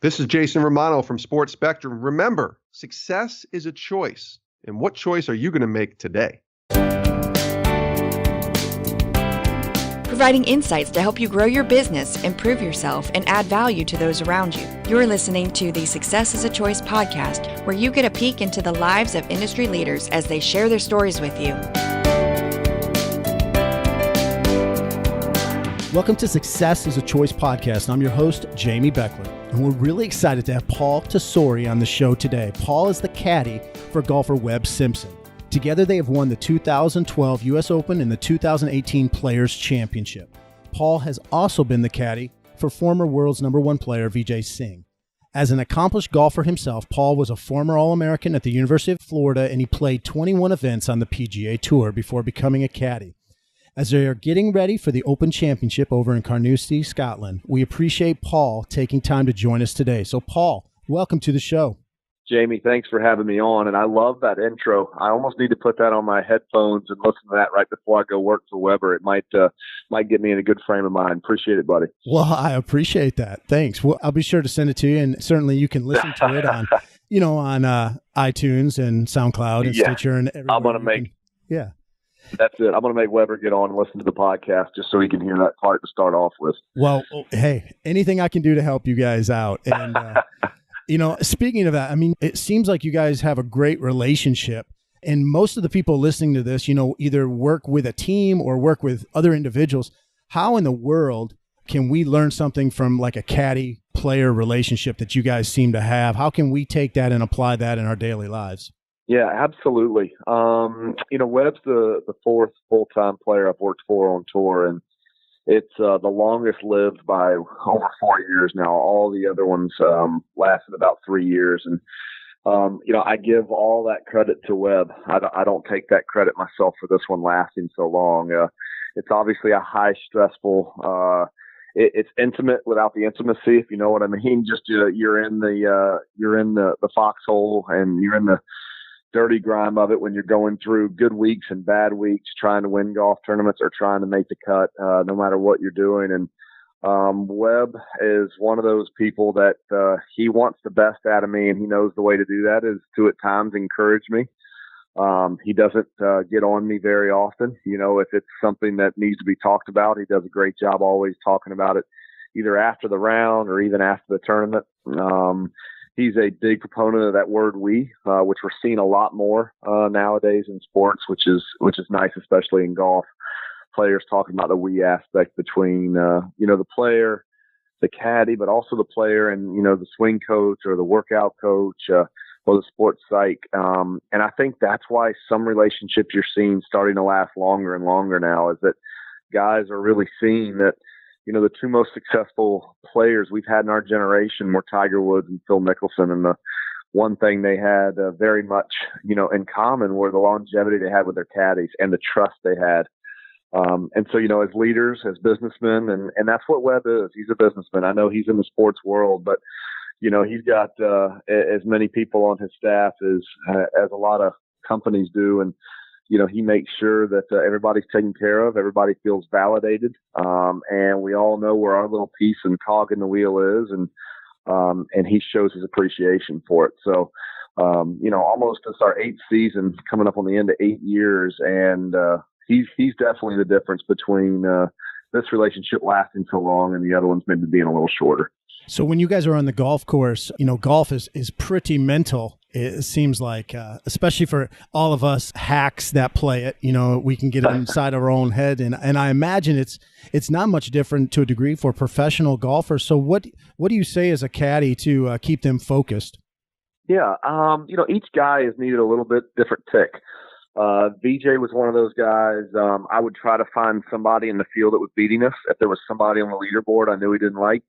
This is Jason Romano from Sports Spectrum. Remember, success is a choice. And what choice are you going to make today? Providing insights to help you grow your business, improve yourself, and add value to those around you. You're listening to the Success is a Choice podcast, where you get a peek into the lives of industry leaders as they share their stories with you. Welcome to Success is a Choice podcast. I'm your host, Jamy Bechler, and we're really excited to have Paul Tesori on the show today. Paul is the caddy for golfer Webb Simpson. Together, they have won the 2012 U.S. Open and the 2018 Players Championship. Paul has also been the caddy for former world's #1 player Vijay Singh. As an accomplished golfer himself, Paul was a former All-American at the University of Florida, and he played 21 events on the PGA Tour before becoming a caddy. As they are getting ready for the Open Championship over in Carnoustie, Scotland, we appreciate Paul taking time to join us today. So, Paul, welcome to the show. Jamie, thanks for having me on, and I love that intro. I almost need to put that on my headphones and listen to that right before I go work for Weber. It might get me in a good frame of mind. Appreciate it, buddy. Well, I appreciate that. Thanks. Well, I'll be sure to send it to you, and certainly you can listen to it on, on iTunes and SoundCloud and Stitcher and everywhere. I'm gonna make. That's it. I'm going to make Weber get on and listen to the podcast just so he can hear that part to start off with. Well, hey, anything I can do to help you guys out. And, speaking of that, I mean, it seems like you guys have a great relationship. And most of the people listening to this, either work with a team or work with other individuals. How in the world can we learn something from like a caddy-player relationship that you guys seem to have? How can we take that and apply that in our daily lives? Yeah, absolutely. Webb's the fourth full-time player I've worked for on tour, and it's the longest lived by over 4 years now. All the other ones lasted about 3 years, and I give all that credit to Webb. I don't take that credit myself for this one lasting so long. It's obviously a high stressful. It's intimate without the intimacy, if you know what I mean. Just you're in the foxhole, and you're in the dirty grime of it when you're going through good weeks and bad weeks, trying to win golf tournaments or trying to make the cut, no matter what you're doing. And Webb is one of those people that he wants the best out of me, and he knows the way to do that is to at times encourage me. He doesn't get on me very often. If it's something that needs to be talked about, he does a great job always talking about it, either after the round or even after the tournament. He's a big proponent of that word "we," which we're seeing a lot more nowadays in sports, which is nice, especially in golf. Players talking about the "we" aspect between the player, the caddy, but also the player and the swing coach or the workout coach or the sports psych. And I think that's why some relationships you're seeing starting to last longer and longer now is that guys are really seeing that. The two most successful players we've had in our generation were Tiger Woods and Phil Mickelson. And the one thing they had very much, in common were the longevity they had with their caddies and the trust they had. And so, as leaders, as businessmen, and that's what Webb is. He's a businessman. I know he's in the sports world, but, he's got as many people on his staff as a lot of companies do. And, he makes sure that everybody's taken care of, everybody feels validated, and we all know where our little piece and cog in the wheel is, and he shows his appreciation for it. So, almost it's our 8th season, coming up on the end of 8 years, and he's definitely the difference between this relationship lasting so long and the other ones maybe being a little shorter. So when you guys are on the golf course, golf is pretty mental. It seems like, especially for all of us hacks that play it, we can get inside our own head. And I imagine it's not much different to a degree for professional golfers. So what do you say as a caddy to keep them focused? Yeah. Each guy is needed a little bit different tick. VJ was one of those guys. I would try to find somebody in the field that was beating us. If there was somebody on the leaderboard I knew he didn't like,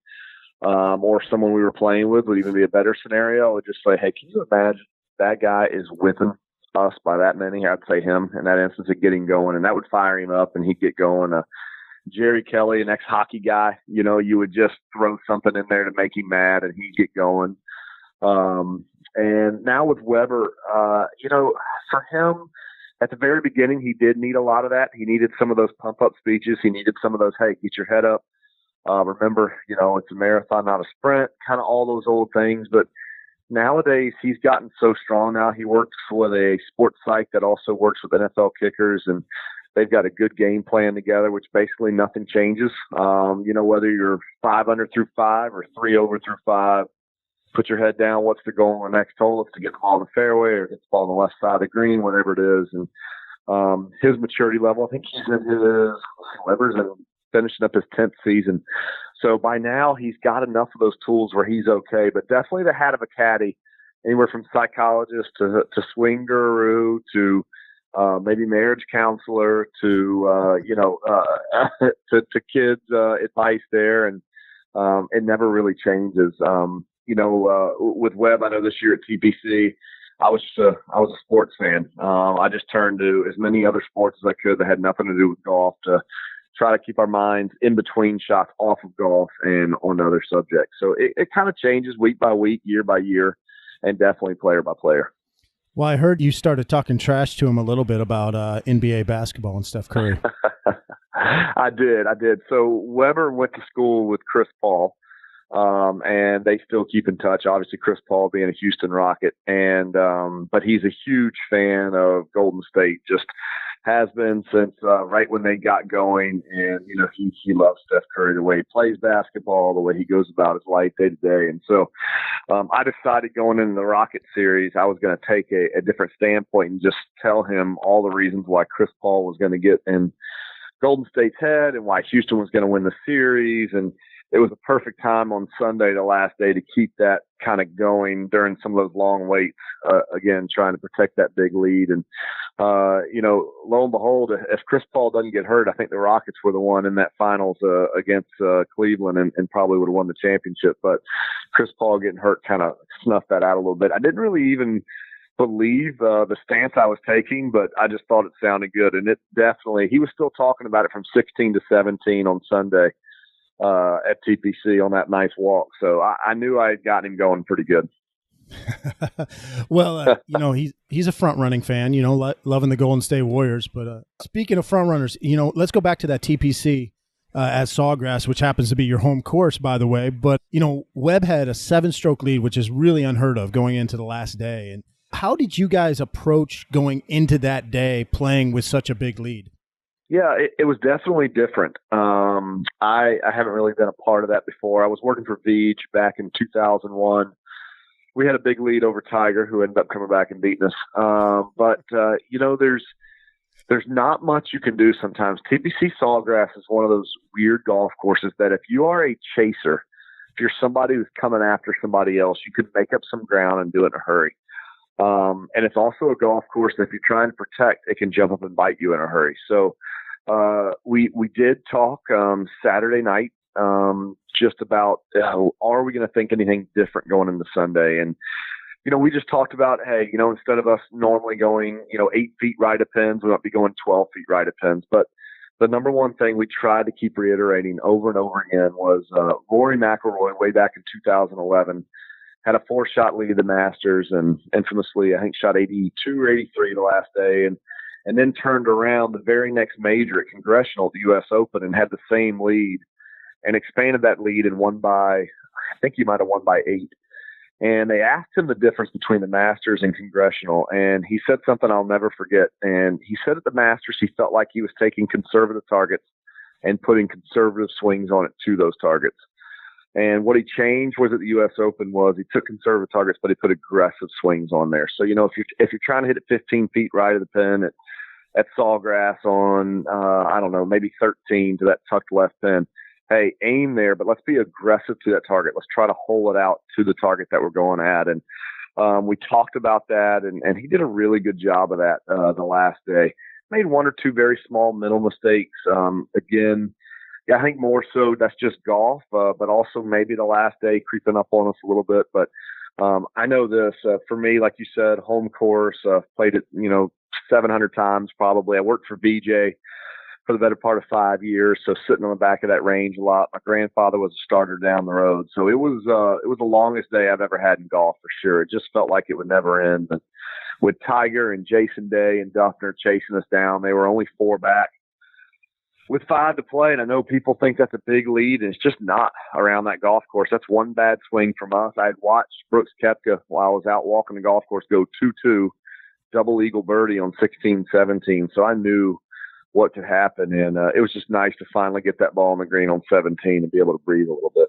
or someone we were playing with would even be a better scenario. I would just say, hey, can you imagine that guy is whipping us by that many? I'd say him in that instance of getting going, and that would fire him up and he'd get going. Jerry Kelly, an ex-hockey guy, you would just throw something in there to make him mad and he'd get going. And now with Weber, for him, at the very beginning, he did need a lot of that. He needed some of those pump-up speeches. He needed some of those, hey, get your head up. Remember, it's a marathon, not a sprint, kind of all those old things. But nowadays, he's gotten so strong now. He works with a sports psych that also works with NFL kickers, and they've got a good game plan together, which basically nothing changes. Whether you're 5 under through 5 or 3 over through 5, put your head down. What's the goal on the next hole? It's to get the ball in the fairway or get the ball on the left side of the green, whatever it is. And his maturity level, I think he's in his livers and finishing up his 10th season. So by now he's got enough of those tools where he's okay, but definitely the hat of a caddy, anywhere from psychologist to swing guru to maybe marriage counselor to to kids advice there, and it never really changes. With Webb, I know this year at TPC, I was a sports fan. I just turned to as many other sports as I could that had nothing to do with golf to try to keep our minds in between shots off of golf and on other subjects. So it kind of changes week by week, year by year, and definitely player by player. Well, I heard you started talking trash to him a little bit about NBA basketball and Steph Curry. I did. So Weber went to school with Chris Paul, and they still keep in touch. Obviously, Chris Paul being a Houston Rocket, and but he's a huge fan of Golden State. Just has been since right when they got going. And he loves Steph Curry, the way he plays basketball, the way he goes about his life day to day. And so I decided going into the Rocket series, I was going to take a different standpoint and just tell him all the reasons why Chris Paul was going to get in Golden State's head and why Houston was going to win the series. And it was a perfect time on Sunday, the last day, to keep that kind of going during some of those long waits, again, trying to protect that big lead. And, lo and behold, if Chris Paul doesn't get hurt, I think the Rockets were the one in that finals against Cleveland and probably would have won the championship. But Chris Paul getting hurt kind of snuffed that out a little bit. I didn't really even believe the stance I was taking, but I just thought it sounded good. And it definitely, he was still talking about it from 16 to 17 on Sunday at TPC on that nice walk. So I knew I had gotten him going pretty good. Well, he's a front running fan, loving the Golden State Warriors. But speaking of front runners, let's go back to that TPC at Sawgrass, which happens to be your home course, by the way. But, Webb had a 7-stroke lead, which is really unheard of going into the last day. And how did you guys approach going into that day playing with such a big lead? Yeah, it was definitely different. I haven't really been a part of that before. I was working for Vijay back in 2001. We had a big lead over Tiger, who ended up coming back and beating us. But there's not much you can do sometimes. TPC Sawgrass is one of those weird golf courses that if you are a chaser, if you're somebody who's coming after somebody else, you could make up some ground and do it in a hurry. And it's also a golf course that if you're trying to protect, it can jump up and bite you in a hurry. So we did talk Saturday night just about are we going to think anything different going into Sunday? And we just talked about, hey, instead of us normally going 8 feet right of pins, we might be going 12 feet right of pins. But the number one thing we tried to keep reiterating over and over again was Rory McIlroy way back in 2011 had a 4-shot lead at the Masters, and infamously, I think, shot 82 or 83 the last day, and then turned around the very next major at Congressional at the U.S. Open and had the same lead and expanded that lead and won by, I think he might have won by 8. And they asked him the difference between the Masters and Congressional, and he said something I'll never forget. And he said at the Masters he felt like he was taking conservative targets and putting conservative swings on it to those targets. And what he changed was at the U.S. Open was he took conservative targets, but he put aggressive swings on there. So, if you're trying to hit it 15 feet right of the pin at Sawgrass on, I don't know, maybe 13 to that tucked left pin, hey, aim there, but let's be aggressive to that target. Let's try to hole it out to the target that we're going at. And we talked about that, and he did a really good job of that the last day. Made 1 or 2 very small mental mistakes. Again, yeah, I think more so that's just golf, but also maybe the last day creeping up on us a little bit. But I know this, for me, like you said, home course, played it, 700 times probably. I worked for Vijay for the better part of 5 years, so sitting on the back of that range a lot. My grandfather was a starter down the road, so it was the longest day I've ever had in golf for sure. It just felt like it would never end. And with Tiger and Jason Day and Duffner chasing us down, they were only 4 back with 5 to play, and I know people think that's a big lead, and it's just not around that golf course. That's one bad swing from us. I had watched Brooks Koepka while I was out walking the golf course go 2-2, double eagle birdie on 16, 17. So I knew what could happen, and it was just nice to finally get that ball on the green on 17 and be able to breathe a little bit.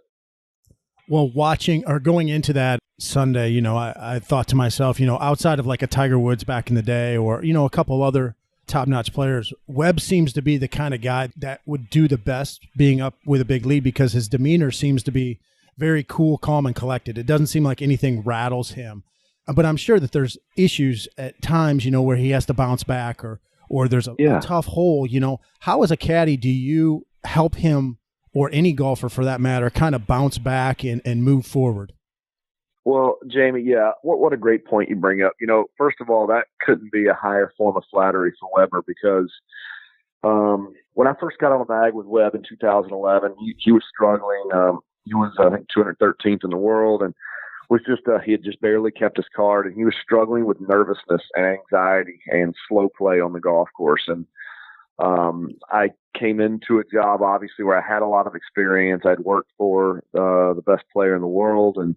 Well, watching or going into that Sunday, you know, I thought to myself, you know, outside of like a Tiger Woods back in the day or, you know, a couple other top-notch players, Webb seems to be the kind of guy that would do the best being up with a big lead because his demeanor seems to be very cool, calm, and collected. It doesn't seem like anything rattles him. But I'm sure that there's issues at times, you know, where he has to bounce back or there's a tough hole. You know, how as a caddy do you help him or any golfer for that matter kind of bounce back and move forward? Well, Jamie, yeah, what a great point you bring up. You know, first of all, that couldn't be a higher form of flattery for Webber because when I first got on the bag with Webb in 2011, he was struggling. He was, I think, 213th in the world and was just he had just barely kept his card, and he was struggling with nervousness and anxiety and slow play on the golf course. And I came into a job, obviously, where I had a lot of experience. I'd worked for the best player in the world and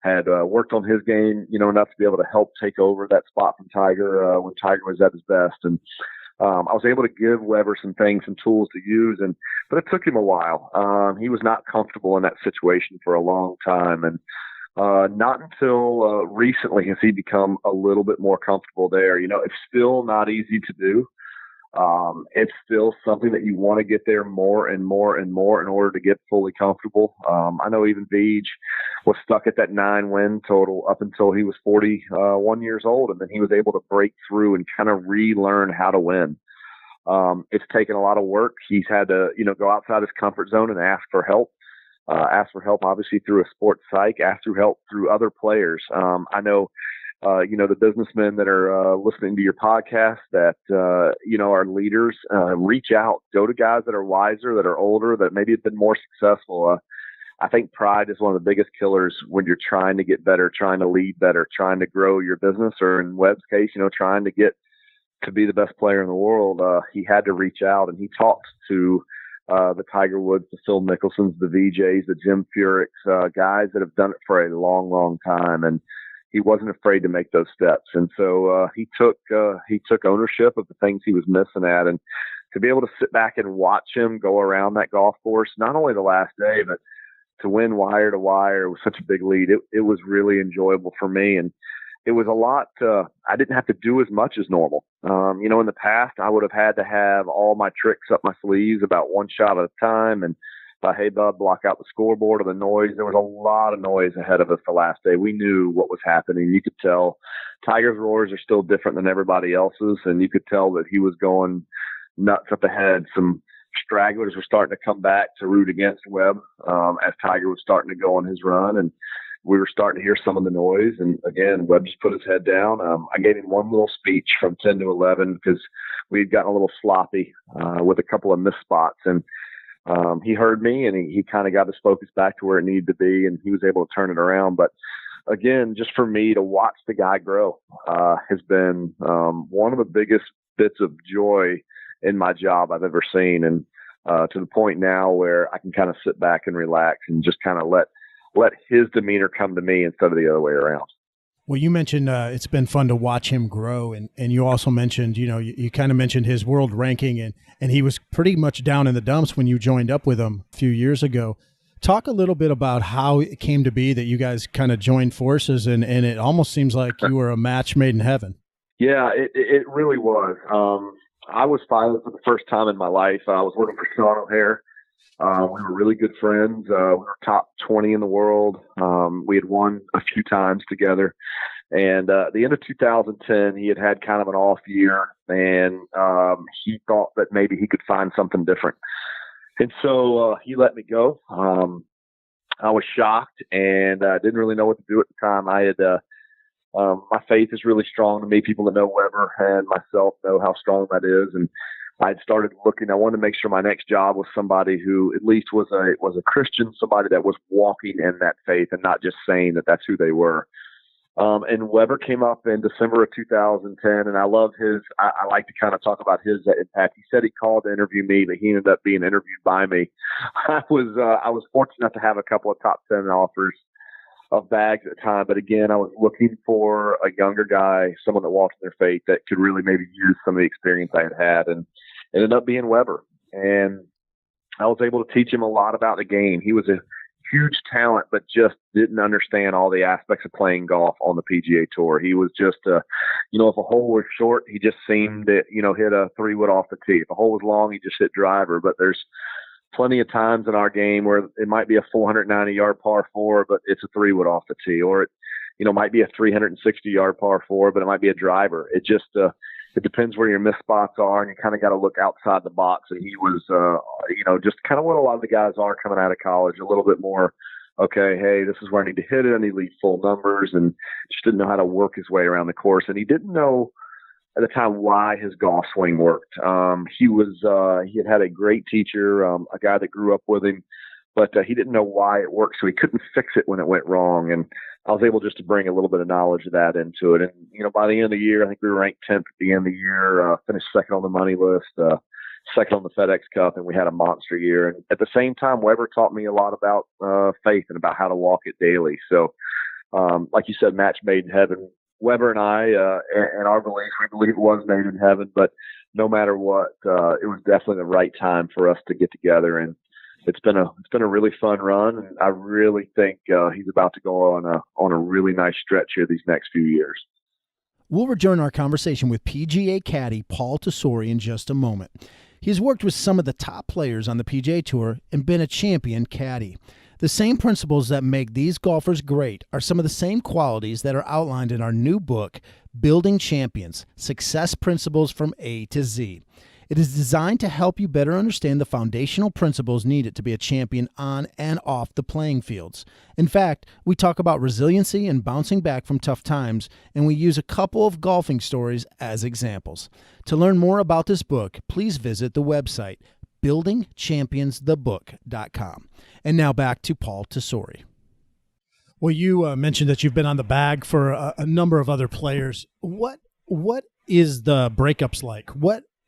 had worked on his game, you know, enough to be able to help take over that spot from Tiger when Tiger was at his best. And I was able to give Webber some things, some tools to use, but it took him a while. He was not comfortable in that situation for a long time, and not until recently has he become a little bit more comfortable there. You know, it's still not easy to do. It's still something that you want to get there more and more and more in order to get fully comfortable. I know even Vijay was stuck at that 9-win total up until he was 41 years old, and then he was able to break through and kind of relearn how to win. It's taken a lot of work. He's had to, you know, go outside his comfort zone and ask for help. Ask for help, obviously, through a sports psych, ask for help through other players. I know, you know, the businessmen that are listening to your podcast that, you know, are leaders, reach out, go to guys that are wiser, that are older, that maybe have been more successful. I think pride is one of the biggest killers when you're trying to get better, trying to lead better, trying to grow your business, or in Webb's case, you know, trying to get to be the best player in the world. He had to reach out, and he talked to the Tiger Woods, the Phil Mickelsons, the Vijays, the Jim Furyk's, guys that have done it for a long, long time. And he wasn't afraid to make those steps. And so he took ownership of the things he was missing at. And to be able to sit back and watch him go around that golf course, not only the last day, but to win wire to wire with such a big lead, it was really enjoyable for me. And it was a lot. I didn't have to do as much as normal. You know, in the past, I would have had to have all my tricks up my sleeves about one shot at a time. And hey, bud, block out the scoreboard or the noise. There was a lot of noise ahead of us the last day. We knew what was happening. You could tell Tiger's roars are still different than everybody else's. And you could tell that he was going nuts up ahead. Some stragglers were starting to come back to root against Webb as Tiger was starting to go on his run. And we were starting to hear some of the noise. And again, Webb just put his head down. I gave him one little speech from 10 to 11 because we had gotten a little sloppy with a couple of missed spots. And he heard me, and he kind of got his focus back to where it needed to be, and he was able to turn it around. But again, just for me to watch the guy grow has been one of the biggest bits of joy in my job I've ever seen. And to the point now where I can kind of sit back and relax and just kind of let his demeanor come to me instead of the other way around. Well, you mentioned it's been fun to watch him grow, and you also mentioned, you know, you kind of mentioned his world ranking, and he was pretty much down in the dumps when you joined up with him a few years ago. Talk a little bit about how it came to be that you guys kind of joined forces, and it almost seems like you were a match made in heaven. Yeah, it really was. I was filing for the first time in my life. I was working for Sean O'Hare. We were really good friends. We were top 20 in the world. We had won a few times together. And at the end of 2010, he had kind of an off year, and he thought that maybe he could find something different. And so he let me go. I was shocked, and didn't really know what to do at the time. I had my faith is really strong to me. People that know Webber and myself know how strong that is. And I'd started looking. I wanted to make sure my next job was somebody who at least was a Christian, somebody that was walking in that faith and not just saying that that's who they were. And Weber came up in December of 2010, and I love I like to kind of talk about his impact. He said he called to interview me, but he ended up being interviewed by me. I was fortunate enough to have a couple of top 10 offers of bags at the time, but again, I was looking for a younger guy, someone that walked in their faith that could really maybe use some of the experience I had, and it ended up being Weber. And I was able to teach him a lot about the game. He was a huge talent, but just didn't understand all the aspects of playing golf on the PGA Tour. He was just, if a hole was short, he just seemed to, hit a 3-wood off the tee. If a hole was long, he just hit driver. But there's plenty of times in our game where it might be a 490-yard par 4, but it's a 3-wood off the tee, or it, might be a 360-yard par 4, but it might be a driver. It just, it depends where your missed spots are, and you kind of got to look outside the box. And he was, just kind of what a lot of the guys are coming out of college, a little bit more, okay, hey, this is where I need to hit it. I need to leave full numbers, and just didn't know how to work his way around the course. And he didn't know at the time why his golf swing worked. He had a great teacher, a guy that grew up with him, but he didn't know why it worked, so he couldn't fix it when it went wrong. And I was able just to bring a little bit of knowledge of that into it. And, by the end of the year, I think we were ranked 10th at the end of the year, finished second on the money list, second on the FedEx Cup, and we had a monster year. And at the same time, Weber taught me a lot about faith and about how to walk it daily. So, like you said, match made in heaven. Weber and I, and our belief, we believe it was made in heaven, but no matter what, it was definitely the right time for us to get together. And it's been a really fun run, and I really think he's about to go on a really nice stretch here these next few years. We'll return our conversation with PGA caddy Paul Tesori in just a moment. He's worked with some of the top players on the PGA Tour and been a champion caddy. The same principles that make these golfers great are some of the same qualities that are outlined in our new book, Building Champions: Success Principles from A to Z. It is designed to help you better understand the foundational principles needed to be a champion on and off the playing fields. In fact, we talk about resiliency and bouncing back from tough times, and we use a couple of golfing stories as examples. To learn more about this book, please visit the website, buildingchampionsthebook.com. And now back to Paul Tesori. Well, you mentioned that you've been on the bag for a number of other players. What is the breakups like?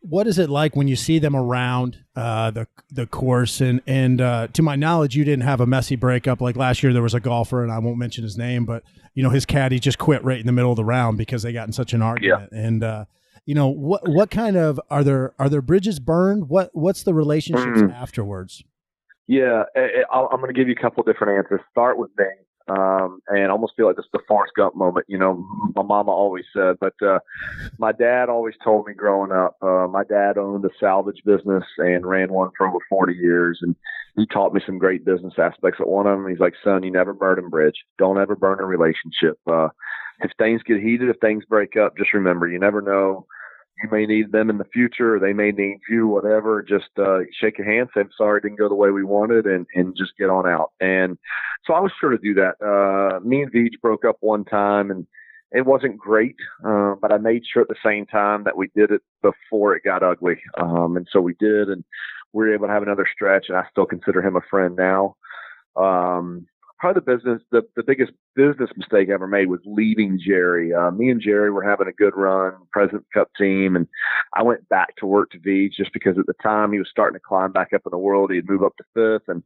What is it like when you see them around the course? And to my knowledge, you didn't have a messy breakup. Like last year, there was a golfer, and I won't mention his name, but his caddy just quit right in the middle of the round because they got in such an argument. Yeah. And what kind of are there bridges burned? What's the relationships afterwards? Yeah, I'm going to give you a couple of different answers. Start with me. And I almost feel like this is the Forrest Gump moment, my mama always said, but, my dad always told me growing up, my dad owned a salvage business and ran one for over 40 years. And he taught me some great business aspects. But one of them, he's like, son, you never burn a bridge. Don't ever burn a relationship. If things get heated, if things break up, just remember, you never know. You may need them in the future, or they may need you, whatever. Just shake a hand, say, I'm sorry, it didn't go the way we wanted, and just get on out. And so I was sure to do that. Me and Vijay broke up one time, and it wasn't great, but I made sure at the same time that we did it before it got ugly. And so we did, and we were able to have another stretch, and I still consider him a friend now. Probably the biggest business mistake I ever made was leaving Jerry. Me and Jerry were having a good run, President's Cup team, and I went back to work to Vijay just because at the time he was starting to climb back up in the world. He'd move up to fifth, and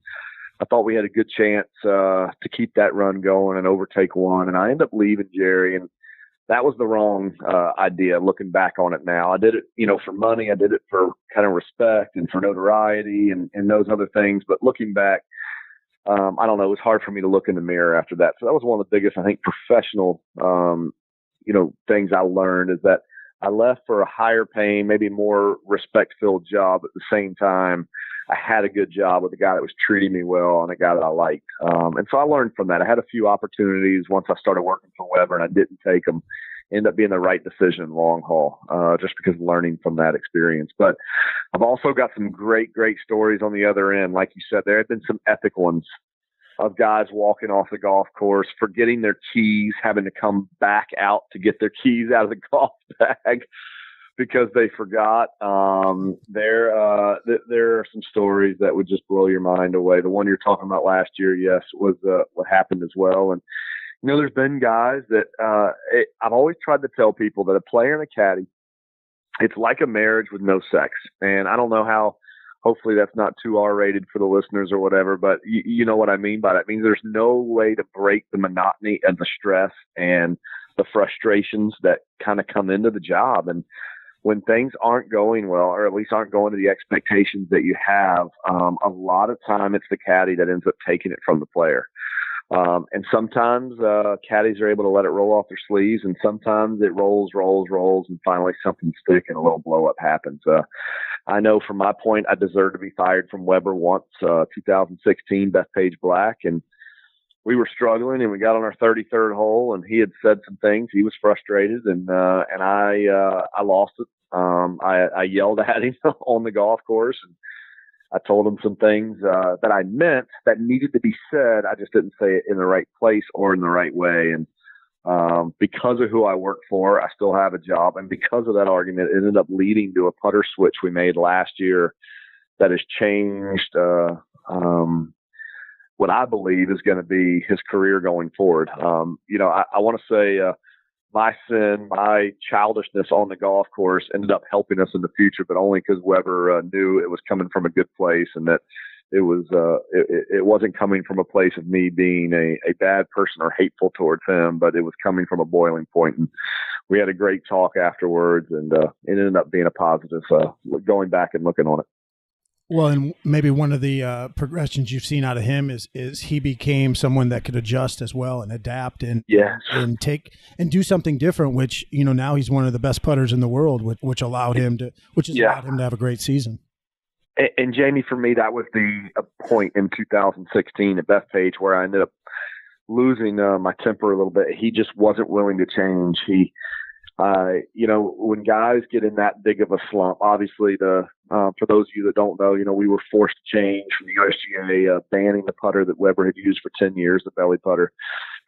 I thought we had a good chance to keep that run going and overtake one. And I ended up leaving Jerry, and that was the wrong idea. Looking back on it now, I did it, for money. I did it for kind of respect and for notoriety and those other things. But looking back, I don't know, it was hard for me to look in the mirror after that. So that was one of the biggest, I think, professional, things I learned, is that I left for a higher paying, maybe more respect-filled job. At the same time, I had a good job with a guy that was treating me well and a guy that I liked. And so I learned from that. I had a few opportunities once I started working for Weber, and I didn't take them. Ended up being the right decision in the long haul, just because of learning from that experience. But I've also got some great stories on the other end. Like you said, there have been some epic ones of guys walking off the golf course, forgetting their keys, having to come back out to get their keys out of the golf bag because they forgot. There are some stories that would just blow your mind away. The one you're talking about last year, yes, was what happened as well. And There's been guys that I've always tried to tell people that a player and a caddy, it's like a marriage with no sex. And I don't know how, hopefully that's not too R-rated for the listeners or whatever, but you know what I mean by that. It means there's no way to break the monotony and the stress and the frustrations that kind of come into the job. And when things aren't going well, or at least aren't going to the expectations that you have, a lot of time it's the caddy that ends up taking it from the player. And sometimes caddies are able to let it roll off their sleeves, and sometimes it rolls, and finally something sticks and a little blow up happens. I know from my point, I deserved to be fired from Weber once, 2016, Bethpage Black, and we were struggling, and we got on our 33rd hole, and he had said some things. He was frustrated, and I lost it. I yelled at him on the golf course, and I told him some things that I meant that needed to be said. I just didn't say it in the right place or in the right way. And because of who I work for, I still have a job. And because of that argument, it ended up leading to a putter switch we made last year that has changed what I believe is going to be his career going forward. I want to say my sin, my childishness on the golf course ended up helping us in the future, but only because Weber knew it was coming from a good place, and that it wasn't coming from a place of me being a bad person or hateful towards him, but it was coming from a boiling point. And we had a great talk afterwards, and it ended up being a positive, going back and looking on it. Well, and maybe one of the progressions you've seen out of him is he became someone that could adjust as well and adapt and take and do something different, which, now he's one of the best putters in the world, which allowed him to have a great season. And Jamie, for me, that was the point in 2016 at Bethpage where I ended up losing my temper a little bit. He just wasn't willing to change. When guys get in that big of a slump, obviously for those of you that don't know, we were forced to change from the USGA, banning the putter that Weber had used for 10 years, the belly putter,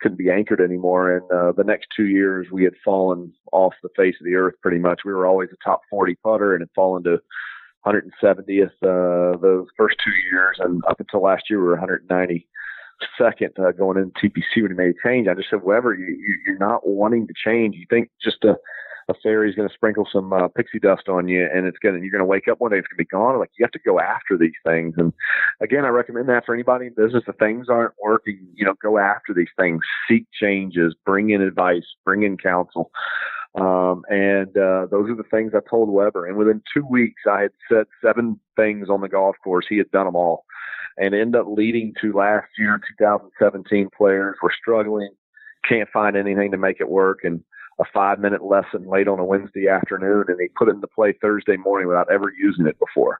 couldn't be anchored anymore. And the next 2 years we had fallen off the face of the earth pretty much. We were always a top 40 putter and had fallen to 170th those first 2 years. And up until last year, we were 192nd going into TPC when he made a change. I just said, Weber, you're not wanting to change. You think just a fairy's going to sprinkle some pixie dust on you, and you're going to wake up one day, it's going to be gone. Like, you have to go after these things. And again, I recommend that for anybody in business. If things aren't working, go after these things, seek changes, bring in advice, bring in counsel. And those are the things I told Weber. And within 2 weeks, I had said 7 things on the golf course. He had done them all, and ended up leading to last year, 2017 players were struggling, can't find anything to make it work. And a 5-minute lesson late on a Wednesday afternoon, and he put it into play Thursday morning without ever using it before.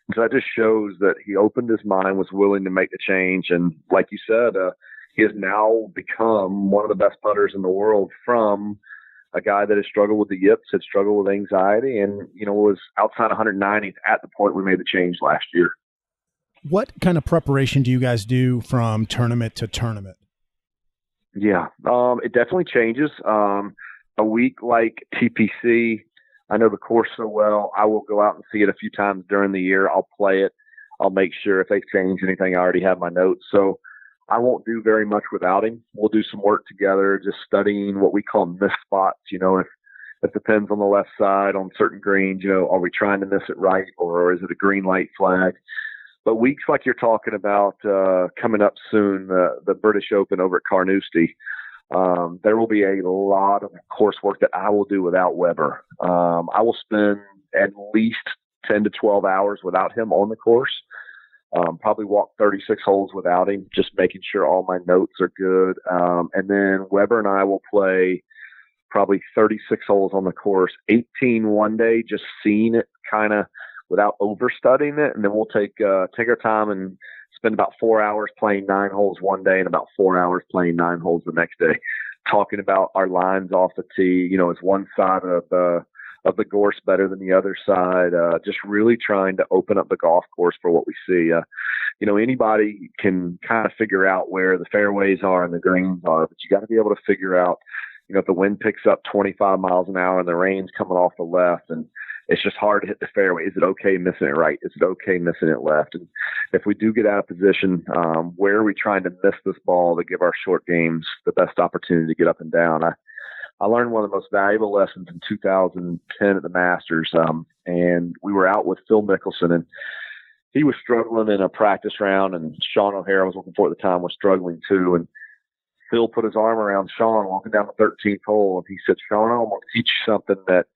And so that just shows that he opened his mind, was willing to make the change. And like you said, he has now become one of the best putters in the world from a guy that has struggled with the yips, had struggled with anxiety, and, was outside 190th at the point we made the change last year. What kind of preparation do you guys do from tournament to tournament? Yeah, it definitely changes. A week like TPC, I know the course so well, I will go out and see it a few times during the year. I'll play it. I'll make sure if they change anything, I already have my notes. So I won't do very much without him. We'll do some work together, just studying what we call miss spots. If it depends on the left side on certain greens, are we trying to miss it right, or is it a green light flag? But weeks like you're talking about coming up soon, the British Open over at Carnoustie, there will be a lot of coursework that I will do without Weber. I will spend at least 10 to 12 hours without him on the course. Probably walk 36 holes without him, just making sure all my notes are good. And then Weber and I will play probably 36 holes on the course, 18 one day, just seeing it kind of without overstudying it. And then we'll take our time and spend about 4 hours playing 9 holes one day and about 4 hours playing 9 holes the next day, talking about our lines off the tee. Is one side of the course better than the other side? Just really trying to open up the golf course for what we see. Anybody can kind of figure out where the fairways are and the greens are, but you got to be able to figure out, if the wind picks up 25 miles an hour and the rain's coming off the left, and it's just hard to hit the fairway. Is it okay missing it right? Is it okay missing it left? And if we do get out of position, where are we trying to miss this ball to give our short games the best opportunity to get up and down? I learned one of the most valuable lessons in 2010 at the Masters, and we were out with Phil Mickelson, and he was struggling in a practice round, and Sean O'Hara was looking for at the time, was struggling too. And Phil put his arm around Sean walking down the 13th hole, and he said, Sean, I'm going to teach you something that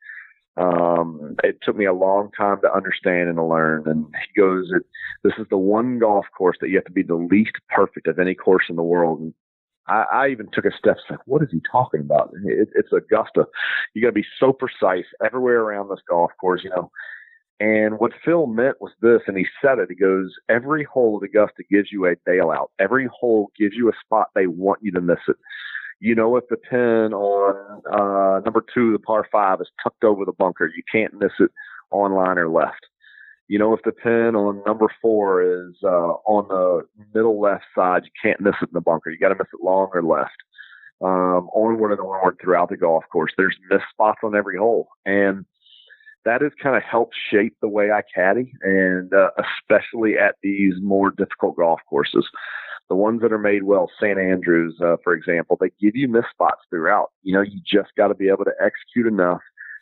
it took me a long time to understand and to learn. And he goes, this is the one golf course that you have to be the least perfect of any course in the world. And I even took a step, like, what is he talking about? It's Augusta. You got to be so precise everywhere around this golf course, you know. And what Phil meant was this, and he said it. He goes, every hole at Augusta gives you a bailout. Every hole gives you a spot they want you to miss it. You know, if the pin on number 2, the par 5, is tucked over the bunker, you can't miss it on line or left. You know, if the pin on number 4 is on the middle left side, you can't miss it in the bunker. You got to miss it long or left. Onward and onward throughout the golf course. There's missed spots on every hole. And that has kind of helped shape the way I caddy, and especially at these more difficult golf courses. The ones that are made well, St. Andrews, for example, they give you missed spots throughout. You know, you just got to be able to execute enough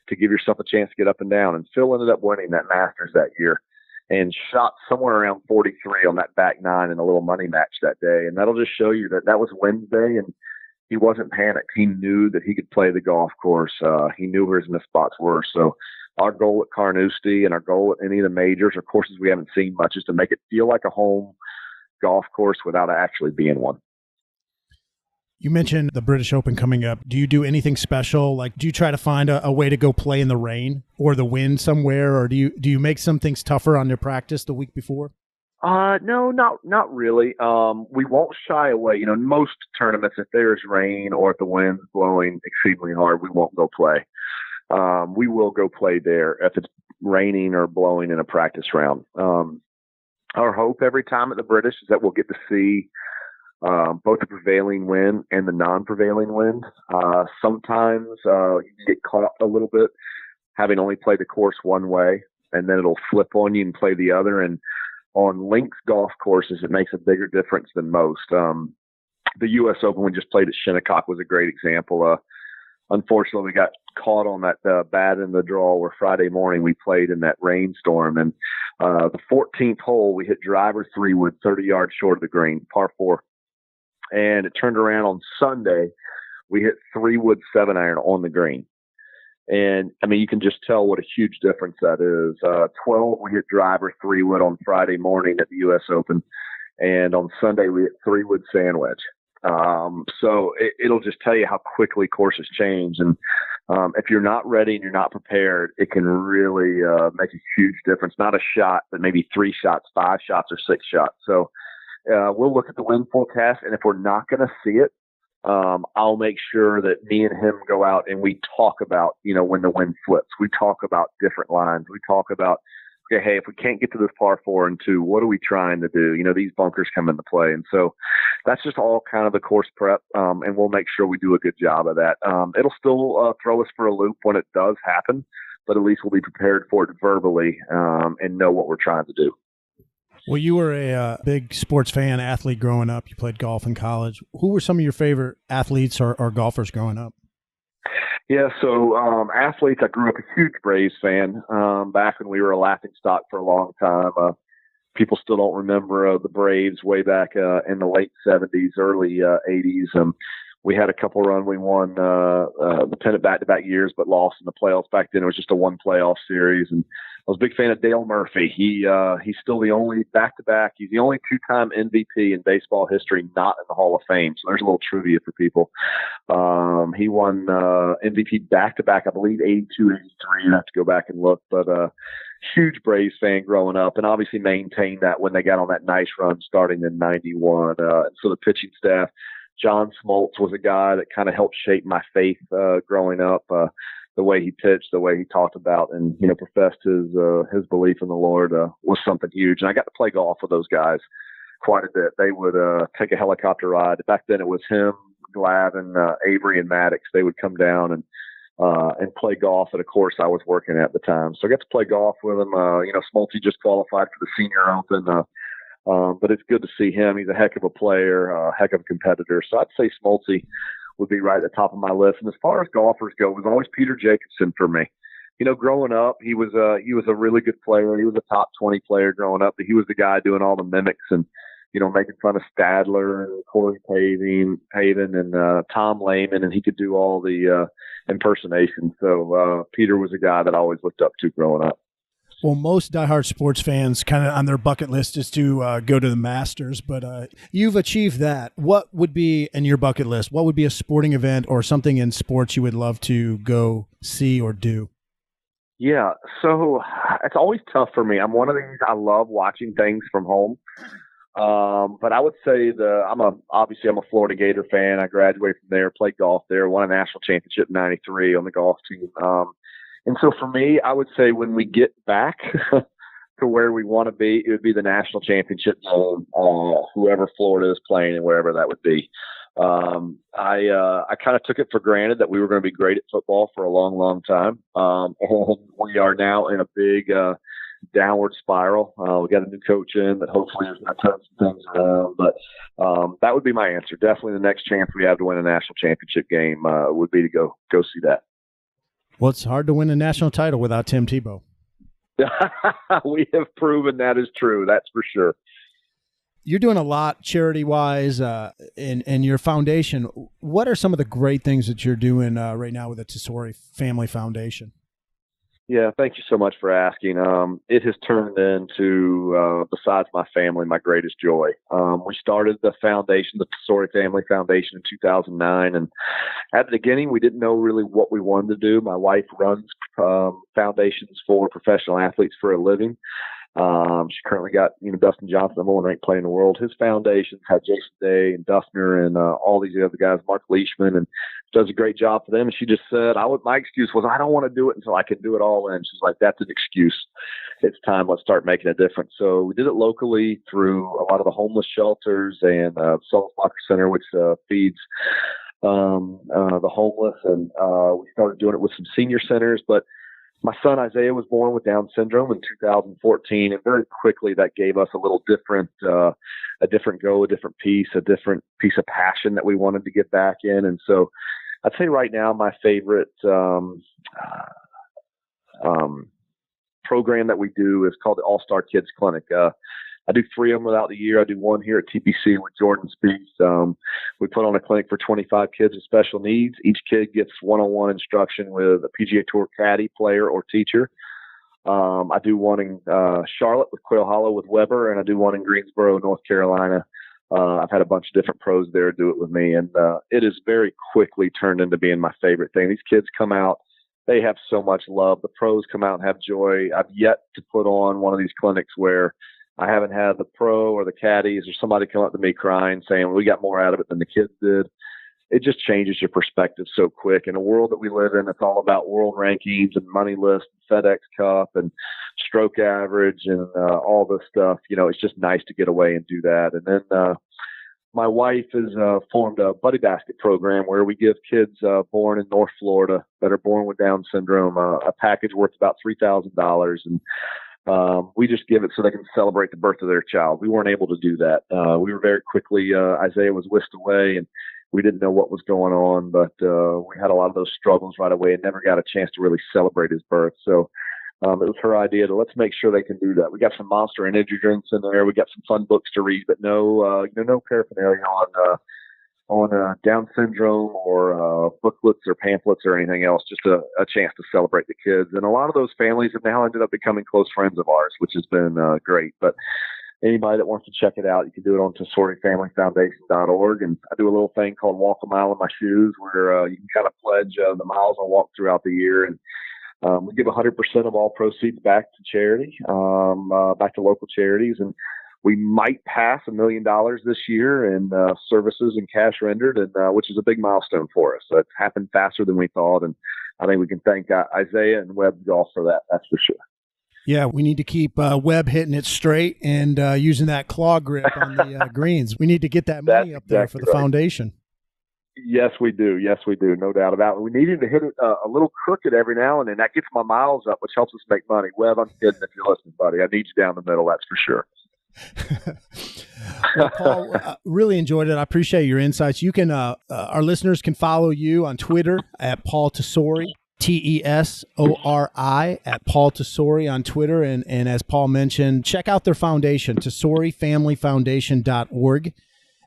to give yourself a chance to get up and down. And Phil ended up winning that Masters that year and shot somewhere around 43 on that back 9 in a little money match that day. And that'll just show you that that was Wednesday, and he wasn't panicked. He knew that he could play the golf course. He knew where his missed spots were. So our goal at Carnoustie and our goal at any of the majors or courses we haven't seen much is to make it feel like a home golf course without actually being one. You mentioned the British Open coming up. Do you do anything special? Like, do you try to find a way to go play in the rain or the wind somewhere? Or do you make some things tougher on your practice the week before? No, not really. We won't shy away. You know, most tournaments, if there's rain or if the wind's blowing exceedingly hard, we won't go play. We will go play there if it's raining or blowing in a practice round. Our hope every time at the British is that we'll get to see both the prevailing wind and the non-prevailing wind. Sometimes you get caught a little bit having only played the course one way, and then it'll flip on you and play the other. And on links golf courses, it makes a bigger difference than most. The U.S. Open we just played at Shinnecock was a great example. Unfortunately, we got caught on that bad in the draw where Friday morning we played in that rainstorm. And the 14th hole, we hit driver 3 wood 30 yards short of the green, par 4. And it turned around on Sunday. We hit 3 wood 7-iron on the green. And, I mean, you can just tell what a huge difference that is. 12, we hit driver 3 wood on Friday morning at the U.S. Open. And on Sunday, we hit 3 wood sand wedge. So it'll just tell you how quickly courses change. And if you're not ready and you're not prepared, it can really make a huge difference. Not a shot, but maybe 3 shots, 5 shots, or 6 shots. So we'll look at the wind forecast, and if we're not going to see it, I'll make sure that me and him go out and we talk about, you know, when the wind flips. We talk about different lines. We talk about, okay, hey, if we can't get to this par 4 and 2, what are we trying to do? You know, these bunkers come into play. And so that's just all kind of the course prep, and we'll make sure we do a good job of that. It'll still throw us for a loop when it does happen, but at least we'll be prepared for it verbally and know what we're trying to do. Well, you were a big sports fan, athlete growing up. You played golf in college. Who were some of your favorite athletes or golfers growing up? Yeah, so athletes, I grew up a huge Braves fan back when we were a laughingstock for a long time. People still don't remember the Braves way back in the late 70s, early 80s. We had a couple run. We won the pennant back-to-back years, but lost in the playoffs. Back then, it was just a one playoff series. And I was a big fan of Dale Murphy. He's still the only back-to-back. He's the only 2-time MVP in baseball history not in the Hall of Fame. So there's a little trivia for people. He won MVP back-to-back, I believe, 82, 83. I have to go back and look. But huge Braves fan growing up, and obviously maintained that when they got on that nice run starting in 91. So the pitching staff, John Smoltz was a guy that kind of helped shape my faith growing up. The way he pitched, the way he talked about and, you know, professed his belief in the Lord was something huge. And I got to play golf with those guys quite a bit. They would take a helicopter ride. Back then it was him, Glavin, Avery, and Maddox. They would come down and and play golf at a course I was working at the time. So I got to play golf with him. Smolty just qualified for the Senior Open. But it's good to see him. He's a heck of a player, a heck of a competitor. So I'd say Smolty would be right at the top of my list. And as far as golfers go, it was always Peter Jacobsen for me. Growing up, he was a really good player. He was a top 20 player growing up, but he was the guy doing all the mimics and, making fun of Stadler and Corey Pavin and Tom Lehman, and he could do all the impersonations. So Peter was a guy that I always looked up to growing up. Well, most diehard sports fans kind of on their bucket list is to go to the Masters, but you've achieved that. What would be in your bucket list? What would be a sporting event or something in sports you would love to go see or do? Yeah, so it's always tough for me. I'm one of these, I love watching things from home. But I would say I'm a Florida Gator fan. I graduated from there, played golf there, won a national championship in '93 on the golf team. And so for me, I would say when we get back to where we want to be, it would be the national championship game, whoever Florida is playing and wherever that would be. I kind of took it for granted that we were going to be great at football for a long, long time. And we are now in a big, downward spiral. We got a new coach in that hopefully is going to turn some things around, but that would be my answer. Definitely the next chance we have to win a national championship game would be to go see that. Well, it's hard to win a national title without Tim Tebow. We have proven that is true. That's for sure. You're doing a lot charity-wise in your foundation. What are some of the great things that you're doing right now with the Tesori Family Foundation? Yeah, thank you so much for asking. It has turned into, besides my family, my greatest joy. We started the foundation, the Tesori Family Foundation, in 2009. And at the beginning, we didn't know really what we wanted to do. My wife runs foundations for professional athletes for a living. She currently got, Dustin Johnson, number one ranked player in the world. His foundations have Jason Day and Dustner and all these other guys, Mark Leishman, and does a great job for them. And she just said, my excuse was, I don't want to do it until I can do it all. And she's like, that's an excuse. It's time. Let's start making a difference. So we did it locally through a lot of the homeless shelters and Salt Locker Center, which feeds the homeless. And we started doing it with some senior centers, but my son Isaiah was born with Down syndrome in 2014, and very quickly that gave us a little different, a different piece of passion that we wanted to get back in. And so I'd say right now my favorite program that we do is called the All-Star Kids Clinic. I do 3 of them without the year. I do one here at TPC with Jordan Spieth. We put on a clinic for 25 kids with special needs. Each kid gets one-on-one instruction with a PGA Tour caddy, player, or teacher. I do one in Charlotte with Quail Hollow with Weber, and I do one in Greensboro, North Carolina. I've had a bunch of different pros there do it with me, and it has very quickly turned into being my favorite thing. These kids come out. They have so much love. The pros come out and have joy. I've yet to put on one of these clinics where I haven't had the pro or the caddies or somebody come up to me crying saying, we got more out of it than the kids did. It just changes your perspective so quick. In a world that we live in, it's all about world rankings and money lists, and FedEx Cup and stroke average and all this stuff. It's just nice to get away and do that. And then my wife has formed a buddy basket program where we give kids born in North Florida that are born with Down syndrome a package worth about $3,000. And we just give it so they can celebrate the birth of their child. We weren't able to do that. We were very quickly, Isaiah was whisked away and we didn't know what was going on, but we had a lot of those struggles right away and never got a chance to really celebrate his birth. So it was her idea to let's make sure they can do that. We got some Monster energy drinks in there. We got some fun books to read, but no paraphernalia on Down syndrome or booklets or pamphlets or anything else, just a chance to celebrate the kids. And a lot of those families have now ended up becoming close friends of ours, which has been great. But anybody that wants to check it out, you can do it on TesoriFamilyFoundation.org. And I do a little thing called Walk a Mile in My Shoes, where you can kind of pledge the miles I walk throughout the year. And we give 100% of all proceeds back to charity, back to local charities. And we might pass $1 million this year in services and cash rendered, and which is a big milestone for us. So it's happened faster than we thought, and I think we can thank Isaiah and Webb Golf for that. That's for sure. Yeah, we need to keep Webb hitting it straight and using that claw grip on the greens. We need to get that money up there for the foundation. Yes, we do. Yes, we do. No doubt about it. We need him to hit it a little crooked every now and then. That gets my miles up, which helps us make money. Webb, I'm kidding if you're listening, buddy. I need you down the middle, that's for sure. Well, Paul, really enjoyed it. I appreciate your insights. You can, our listeners can follow you on Twitter at Paul Tesori, Tesori at Paul Tesori on Twitter. And as Paul mentioned, check out their foundation, TesoriFamilyFoundation.org.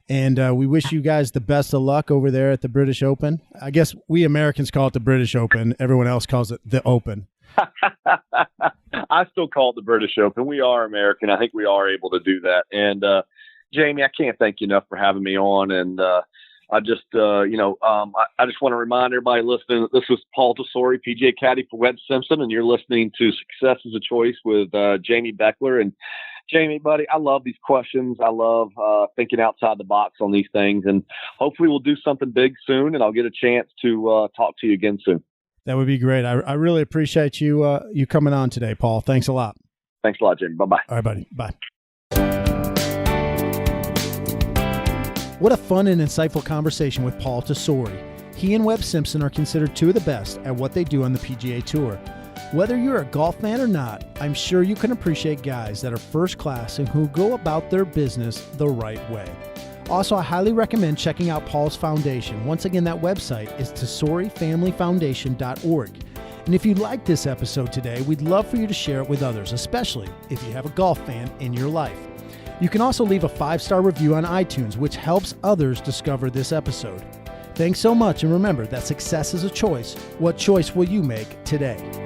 And we wish you guys the best of luck over there at the British Open. I guess we Americans call it the British Open. Everyone else calls it the Open. I still call it the British Open. We are American. I think we are able to do that. And Jamy, I can't thank you enough for having me on. And I just want to remind everybody listening that this was Paul Tesori, PGA caddy for Webb Simpson, and you're listening to Success is a Choice with Jamy Bechler. And Jamy, buddy, I love these questions. I love thinking outside the box on these things. And hopefully we'll do something big soon, and I'll get a chance to talk to you again soon. That would be great. I really appreciate you you coming on today, Paul. Thanks a lot. Thanks a lot, Jimmy. Bye-bye. All right, buddy. Bye. What a fun and insightful conversation with Paul Tesori. He and Webb Simpson are considered two of the best at what they do on the PGA Tour. Whether you're a golf fan or not, I'm sure you can appreciate guys that are first class and who go about their business the right way. Also, I highly recommend checking out Paul's foundation. Once again, that website is TesoriFamilyFoundation.org. And if you liked this episode today, we'd love for you to share it with others, especially if you have a golf fan in your life. You can also leave a 5-star review on iTunes, which helps others discover this episode. Thanks so much, and remember that success is a choice. What choice will you make today?